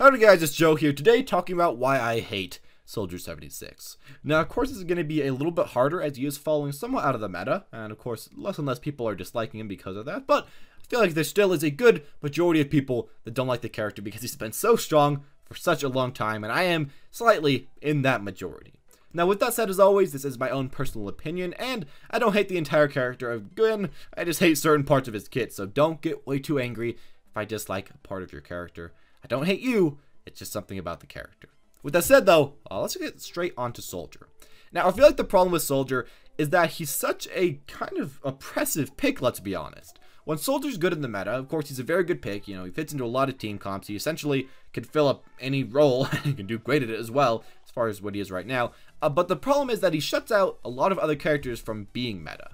Howdy guys, it's Joe here today talking about why I hate Soldier 76. Now of course this is going to be a little bit harder as he is falling somewhat out of the meta, and of course less and less people are disliking him because of that, but I feel like there still is a good majority of people that don't like the character because he's been so strong for such a long time, and I am slightly in that majority. Now with that said, as always, this is my own personal opinion, and I don't hate the entire character of Gwyn, I just hate certain parts of his kit, so don't get way too angry if I dislike a part of your character. I don't hate you, it's just something about the character. With that said though, let's get straight onto Soldier. Now I feel like the problem with Soldier is that he's such a kind of oppressive pick, let's be honest. When Soldier's good in the meta, of course he's a very good pick, you know, he fits into a lot of team comps, he essentially can fill up any role, and he can do great at it as well, as far as what he is right now. But the problem is that he shuts out a lot of other characters from being meta.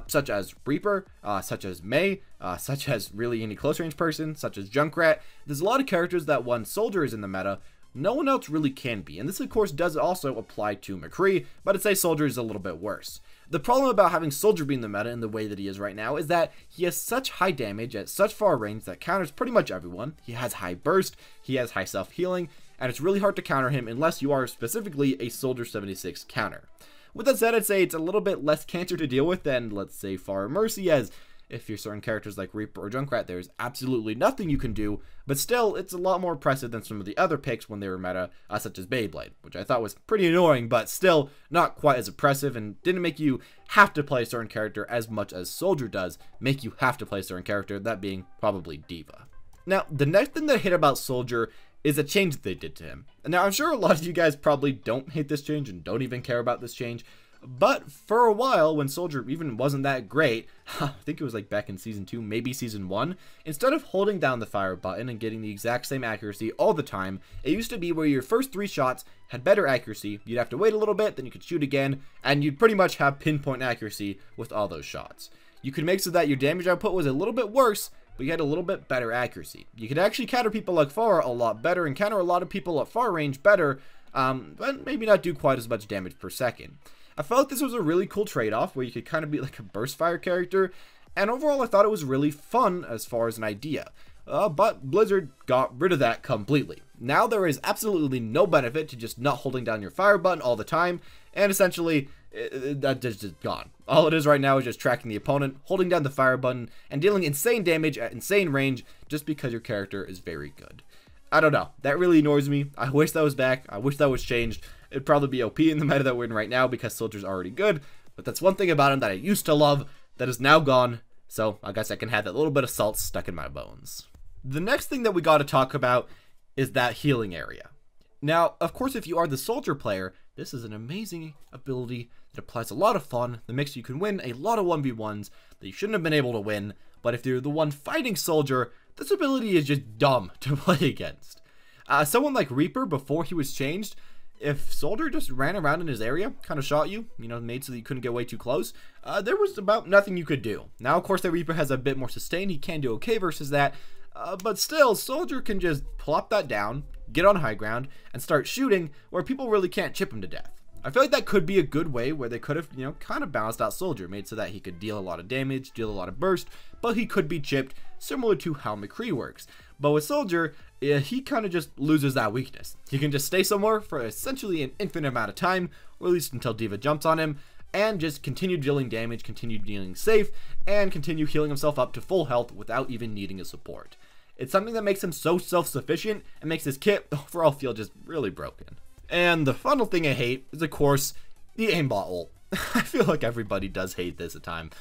Such as Reaper, such as Mei, such as really any close range person, such as Junkrat. There's a lot of characters that when Soldier is in the meta, no one else really can be. And this of course does also apply to McCree, but I'd say Soldier is a little bit worse. The problem about having Soldier be in the meta in the way that he is right now is that he has such high damage at such far range that counters pretty much everyone. He has high burst, he has high self-healing, and it's really hard to counter him unless you are specifically a Soldier 76 counter. With that said, I'd say it's a little bit less cancer to deal with than, let's say, Far Mercy, as if you're certain characters like Reaper or Junkrat, there's absolutely nothing you can do, but still, it's a lot more oppressive than some of the other picks when they were meta, such as Beyblade, which I thought was pretty annoying, but still not quite as oppressive, and didn't make you have to play a certain character as much as Soldier does make you have to play a certain character, that being probably Diva. Now, the next thing that I hate about Soldier is a change that they did to him. And now I'm sure a lot of you guys probably don't hate this change and don't even care about this change, but for a while when Soldier even wasn't that great, I think it was like back in season 2, maybe season 1, instead of holding down the fire button and getting the exact same accuracy all the time, it used to be where your first 3 shots had better accuracy, you'd have to wait a little bit, then you could shoot again, and you'd pretty much have pinpoint accuracy with all those shots. You could make so that your damage output was a little bit worse, but you had a little bit better accuracy. You could actually counter people like Far a lot better and counter a lot of people at far range better, but maybe not do quite as much damage per second. I felt like this was a really cool trade-off where you could kind of be like a burst fire character, and overall I thought it was really fun as far as an idea. But Blizzard got rid of that completely. Now there is absolutely no benefit to just not holding down your fire button all the time, and essentially that is just gone. All it is right now is just tracking the opponent, holding down the fire button, and dealing insane damage at insane range just because your character is very good. I don't know, that really annoys me. I wish that was back, I wish that was changed. It'd probably be OP in the meta that we're in right now because Soldier's already good, but that's one thing about him that I used to love that is now gone, so I guess I can have that little bit of salt stuck in my bones. The next thing that we got to talk about is that healing area. Now, of course, if you are the Soldier player, this is an amazing ability that applies a lot of fun, that makes you can win a lot of 1v1s that you shouldn't have been able to win, but if you're the one fighting Soldier, this ability is just dumb to play against. Someone like Reaper, before he was changed, if Soldier just ran around in his area, kind of shot you, you know, made so that you couldn't get way too close, there was about nothing you could do. Now, of course, the Reaper has a bit more sustain, he can do okay versus that, but still, Soldier can just plop that down, get on high ground, and start shooting where people really can't chip him to death. I feel like that could be a good way where they could have, you know, kind of balanced out Soldier, made so that he could deal a lot of damage, deal a lot of burst, but he could be chipped, similar to how McCree works. But with Soldier, he kind of just loses that weakness. He can just stay somewhere for essentially an infinite amount of time, or at least until Diva jumps on him, and just continue dealing damage, continue dealing safe, and continue healing himself up to full health without even needing a support. It's something that makes him so self-sufficient and makes his kit overall feel just really broken. And the final thing I hate is, of course, the aimbot ult. I feel like everybody does hate this at time.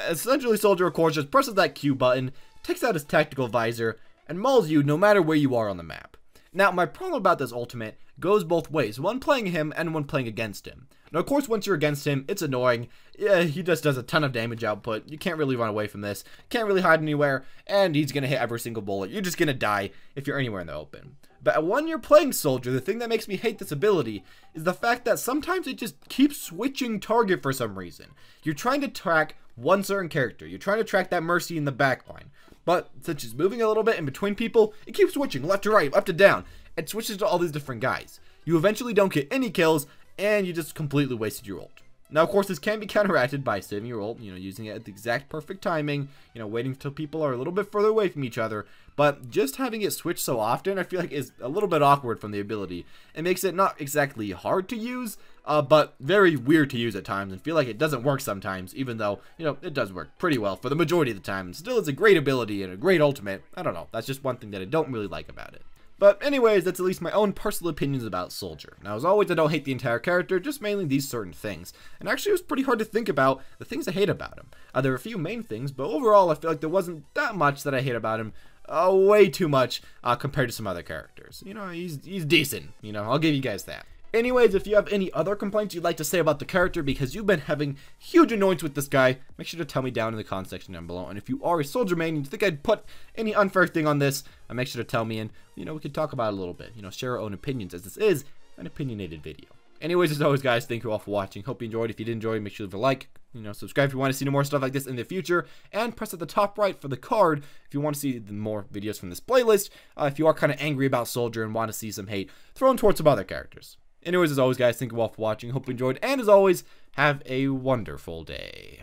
Essentially, Soldier, of course, just presses that Q button, takes out his tactical visor, and mauls you no matter where you are on the map. Now, my problem about this ultimate goes both ways, one playing him and one playing against him. Now, of course, once you're against him, it's annoying. Yeah, he just does a ton of damage output. You can't really run away from this, can't really hide anywhere, and he's going to hit every single bullet. You're just going to die if you're anywhere in the open. But when you're playing Soldier, the thing that makes me hate this ability is the fact that sometimes it just keeps switching target for some reason. You're trying to track one certain character. You're trying to track that Mercy in the backline. But since she's moving a little bit in between people, it keeps switching left to right, up to down. It switches to all these different guys. You eventually don't get any kills, and you just completely wasted your ult. Now, of course, this can be counteracted by saving your ult, using it at the exact perfect timing, waiting until people are a little bit further away from each other. But just having it switch so often, I feel like is a little bit awkward from the ability. It makes it not exactly hard to use, but very weird to use at times, and feel like it doesn't work sometimes, even though, it does work pretty well for the majority of the time. And still, it's a great ability and a great ultimate. I don't know, that's just one thing that I don't really like about it. But anyways, that's at least my own personal opinions about Soldier. Now, as always, I don't hate the entire character, just mainly these certain things. And actually, it was pretty hard to think about the things I hate about him. There were a few main things, but overall, I feel like there wasn't that much that I hate about him. Way too much compared to some other characters. He's decent. I'll give you guys that. Anyways, if you have any other complaints you'd like to say about the character because you've been having huge annoyance with this guy, make sure to tell me down in the comment section down below. And if you are a Soldier main and you think I'd put any unfair thing on this, make sure to tell me, and we can talk about it a little bit. Share our own opinions, as this is an opinionated video. Anyways, as always, guys, thank you all for watching. Hope you enjoyed. If you did enjoy, make sure to leave a like. Subscribe if you want to see more stuff like this in the future, and press at the top right for the card if you want to see more videos from this playlist. If you are kind of angry about Soldier and want to see some hate thrown towards some other characters. Anyways, as always, guys, thank you all for watching. Hope you enjoyed, and as always, have a wonderful day.